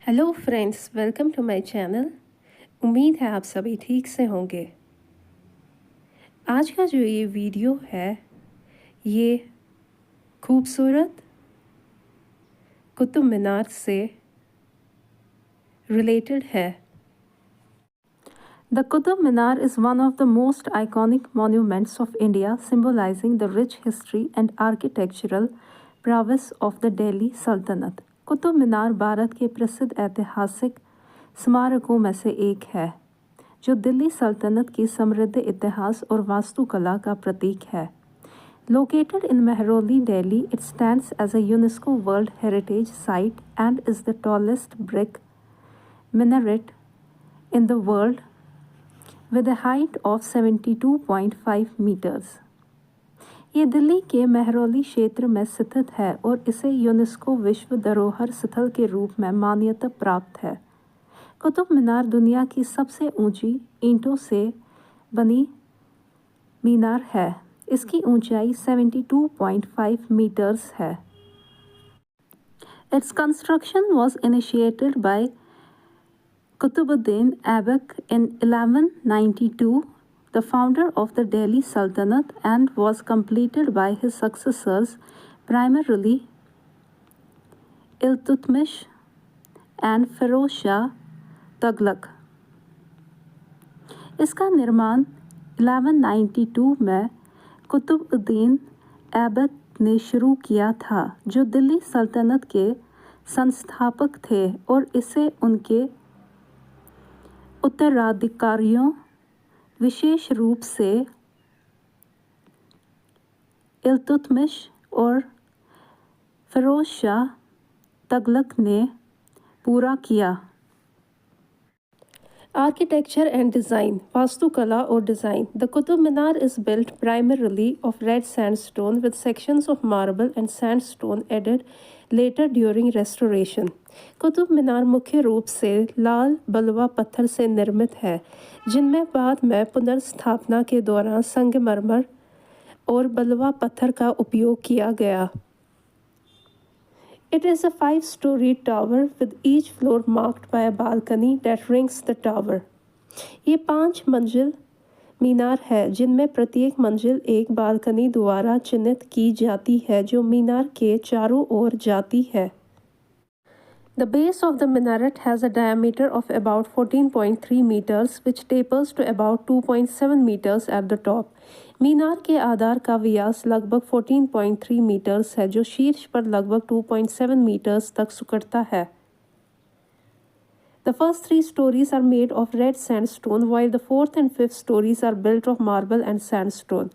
Hello friends, welcome to my channel. उम्मीद है आप सभी ठीक से होंगे। आज का जो ये वीडियो है ये खूबसूरत कुतुब मीनार से रिलेटेड है। The Qutub Minar is one of the most iconic monuments of India, symbolizing the rich history and architectural prowess of the Delhi Sultanate. Qutub Minar Bharat के प्रसिद्ध ऐतिहासिक स्मारकों में से एक है जो दिल्ली सल्तनत की समृद्ध इतिहास और वास्तुकला का प्रतीक है। Located in Mehrauli, Delhi, it stands as a UNESCO World Heritage Site and is the tallest brick minaret in the world with a height of 72.5 meters. ये दिल्ली के महरौली क्षेत्र में स्थित है और इसे यूनेस्को विश्व धरोहर स्थल के रूप में मान्यता प्राप्त है। कुतुब मीनार दुनिया की सबसे ऊंची ईंटों से बनी मीनार है। इसकी ऊंचाई 72.5 मीटर्स है। Its construction was initiated by Qutbuddin Aibak in 1192, the founder of the Delhi Sultanate, and was completed by his successors, primarily Iltutmish and Feroz Shah Tughlaq. इसका निर्माण 1192 में कुतुबुद्दीन ऐबक ने शुरू किया था, जो दिल्ली सल्तनत के संस्थापक थे, और इसे उनके उत्तराधिकारियों, विशेष रूप से इल्तुतमिश और फिरोज शाह तगलक ने पूरा किया। Architecture and design, वास्तुकला और design. The Qutub Minar is built primarily of red sandstone with sections of marble and sandstone added later during restoration. Qutub Minar मुख्य रूप से लाल बलुआ पत्थर से निर्मित है, जिनमें बाद में पुनर्स्थापना के दौरान संगमरमर और बलुआ पत्थर का उपयोग किया गया। It is a 5-story tower with each floor marked by a balcony that rings the tower. ये 5 मंजिल मीनार है, जिनमें प्रत्येक मंजिल एक बालकनी द्वारा चिन्हित की जाती है, जो मीनार के चारों ओर जाती है। The base of the minaret has a diameter of about 14.3 meters, which tapers to about 2.7 meters at the top. मीनार के आधार का व्यास लगभग 14.3 मीटर्स है, जो शीर्ष पर लगभग 2.7 मीटर्स तक सिकुड़ता है। The first 3 stories are made of red sandstone, while the 4th and 5th stories are built of marble and sandstone.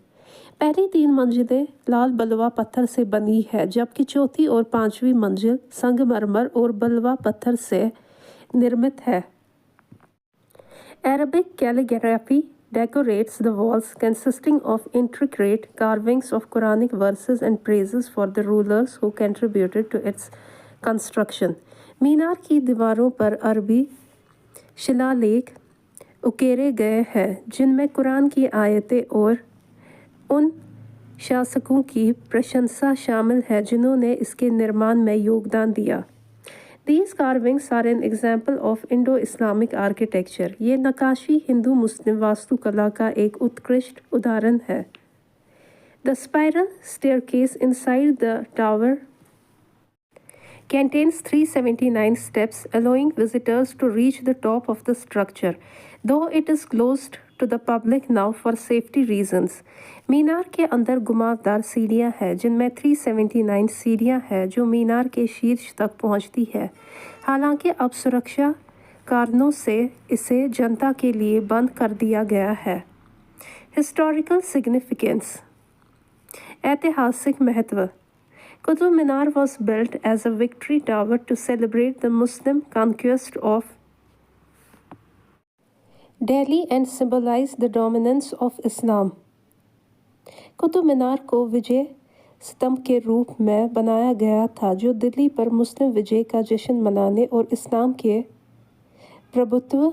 पहली 3 मंजिलें लाल बलुआ पत्थर से बनी है, जबकि चौथी और 5वीं मंजिल संगमरमर और बलुआ पत्थर से निर्मित है। Arabic calligraphy decorates the walls, consisting of intricate carvings of Quranic verses and praises for the rulers who contributed to its construction. मीनार की दीवारों पर अरबी शिलालेख उकेरे गए हैं, जिनमें कुरान की आयतें और उन शासकों की प्रशंसा शामिल है जिन्होंने इसके निर्माण में योगदान दिया। These carvings are an example of Indo-Islamic architecture. ये नक्काशी हिंदू मुस्लिम वास्तुकला का एक उत्कृष्ट उदाहरण है। The spiral staircase inside the tower contains 379 steps, allowing visitors to reach the top of the structure, though it is closed to the public now for safety reasons. मीनार के अंदर घुमावदार सीढ़ियां हैं, जिनमें 379 सीढ़ियां हैं जो मीनार के शीर्ष तक पहुंचती है। हालांकि अब सुरक्षा कारणों से इसे जनता के लिए बंद कर दिया गया है। हिस्टोरिकल सिग्निफिकेंस, ऐतिहासिक महत्व। Qutub Minar was built as a victory tower to celebrate the Muslim conquest of Delhi and symbolize the dominance of Islam. Qutub Minar को विजय स्तंभ के रूप में बनाया गया था, जो दिल्ली पर मुस्लिम विजय का जश्न मनाने और इस्लाम के प्रभुत्व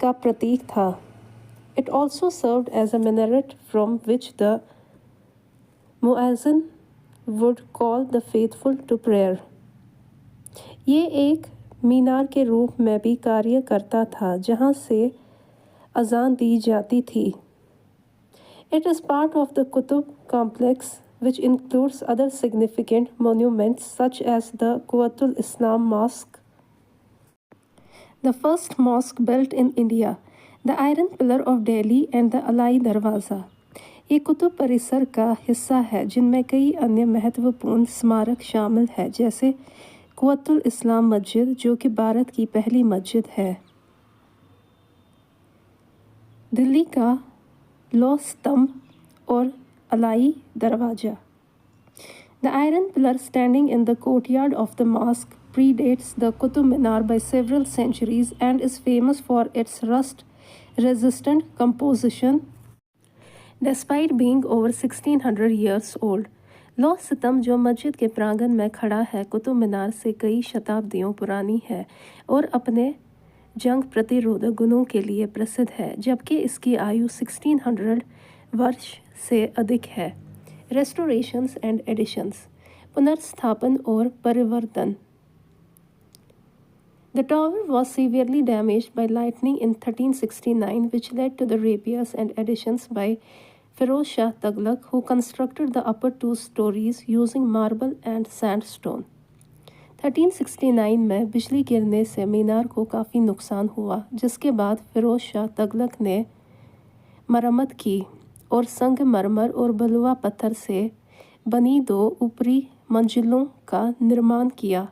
का प्रतीक था। It also served as a minaret from which the मुअज्जिन would call the faithful to prayer. ये एक मीनार के रूप में भी कार्य करता था जहां से अजान दी जाती थी। It is part of the Qutub complex, which includes other significant monuments such as the Quwwatul Islam Mosque, the first mosque built in India, the Iron Pillar of Delhi and the Alai Darwaza. ये कुतुब परिसर का हिस्सा है जिनमें कई अन्य महत्वपूर्ण स्मारक शामिल है, जैसे कुव्वतुल इस्लाम मस्जिद जो कि भारत की पहली मस्जिद है, दिल्ली का लौह स्तंभ और अलाई दरवाजा। The iron pillar standing in the courtyard of the mosque predates the Qutub Minar by several centuries and is famous for its rust-resistant composition despite being over 1600 years old. लौह स्तंभ जो मस्जिद के प्रांगण में खड़ा है कुतुब मीनार से कई शताब्दियों पुरानी है और अपने जंग प्रतिरोधक गुणों के लिए प्रसिद्ध है, जबकि इसकी आयु 1600 वर्ष से अधिक है। रेस्टोरेशंस एंड एडिशंस, पुनर्स्थापन और परिवर्तन। The tower was severely damaged by lightning in 1369, which led to the repairs and additions by Firoz Shah Tughlaq, who constructed the upper 2 stories using marble and sandstone. 1369 में बिजली गिरने से मीनार को काफ़ी नुकसान हुआ, जिसके बाद फिरोज शाह तगलक ने मरम्मत की और संगमरमर और बलुआ पत्थर से बनी 2 ऊपरी मंजिलों का निर्माण किया।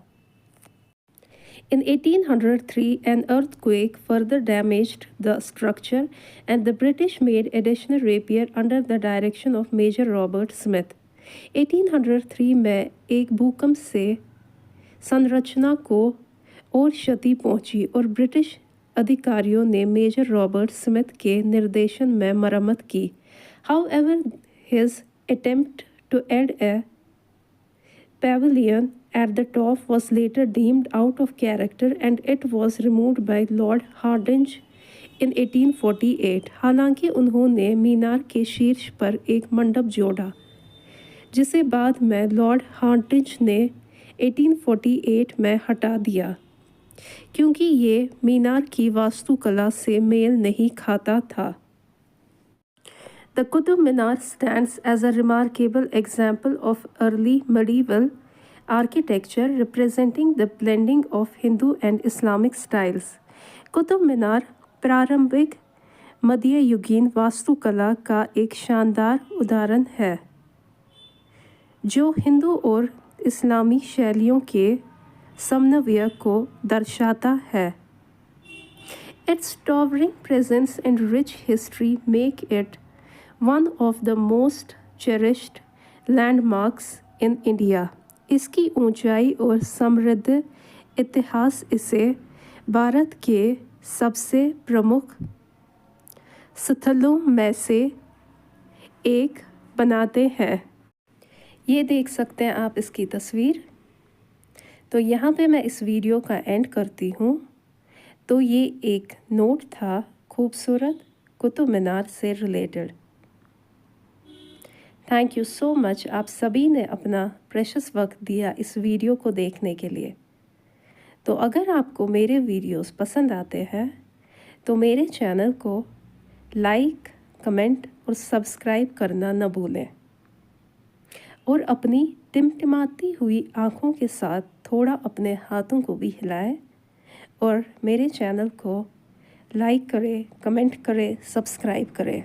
In 1803, an earthquake further damaged the structure and the British made additional repair under the direction of Major Robert Smith. 1803 में एक भूकंप से संरचना को और क्षति पहुंची और ब्रिटिश अधिकारियों ने मेजर रॉबर्ट स्मिथ के निर्देशन में मरम्मत की। However, his attempt to add a pavilion at the top was later deemed out of character and it was removed by Lord Hardinge in 1848. हालांकि उन्होंने मीनार के शीर्ष पर एक मंडप जोड़ा, जिसे बाद में लॉर्ड हार्डिंज ने 1848 में हटा दिया क्योंकि ये मीनार की वास्तुकला से मेल नहीं खाता था। The Qutub Minar stands as a remarkable example of early medieval architecture representing the blending of Hindu and Islamic styles. Qutub Minar प्रारंभिक मध्ययुगीन वास्तुकला का एक शानदार उदाहरण है जो हिंदू और इस्लामी शैलियों के समन्वय को दर्शाता है। Its towering presence and rich history make it one of the most cherished landmarks in India. इसकी ऊंचाई और समृद्ध इतिहास इसे भारत के सबसे प्रमुख स्थलों में से एक बनाते हैं। ये देख सकते हैं आप इसकी तस्वीर। तो यहाँ पे मैं इस वीडियो का एंड करती हूँ। तो ये एक नोट था खूबसूरत कुतुब मीनार से related. Thank you so much, आप सभी ने अपना प्रेशियस वक्त दिया इस वीडियो को देखने के लिए। तो अगर आपको मेरे वीडियोस पसंद आते हैं तो मेरे चैनल को लाइक, कमेंट और सब्सक्राइब करना न भूलें और अपनी टिमटिमाती हुई आँखों के साथ थोड़ा अपने हाथों को भी हिलाएं और मेरे चैनल को लाइक करें, कमेंट करें, सब्सक्राइब करें।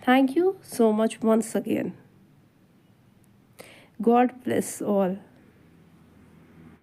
Thank you so much once again. God bless all.